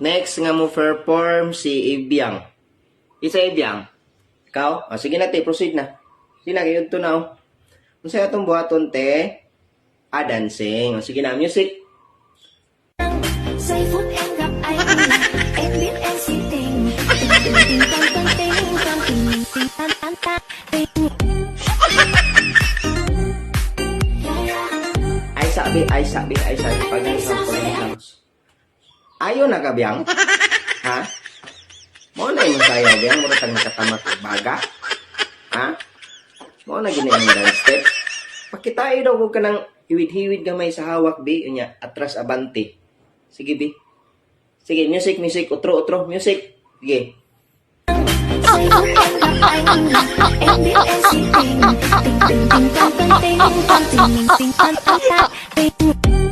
Next nga mo perform si Ibiang. Isa Ibiang. Ikaw? Sige na, te. Proceed na. Sige na, kayo ito na. Kung sa'yo itong buhaton, te. Dancing. Sige na, music. Giây phút em gặp anh, em biết em si tình, tình tình con tình, con tình tình tan tan tan tình. Ay sabi. Pag lang. Ayaw na ka, Biang? Ha? Mo na yung sayo, Biang. Mo na tang nakatamat baga? Ha? Mo na ginayang dance step? Pakitain daw ko ka ng hiwid-hiwid gamay sa hawak, Bi. Unya, atras abante. Sige, Bi. Sige, music. Utro, music. Sige. Giây phút em gặp anh, em biết em si tình, tình tình tình con tình, con tình tình tan tan tan tình.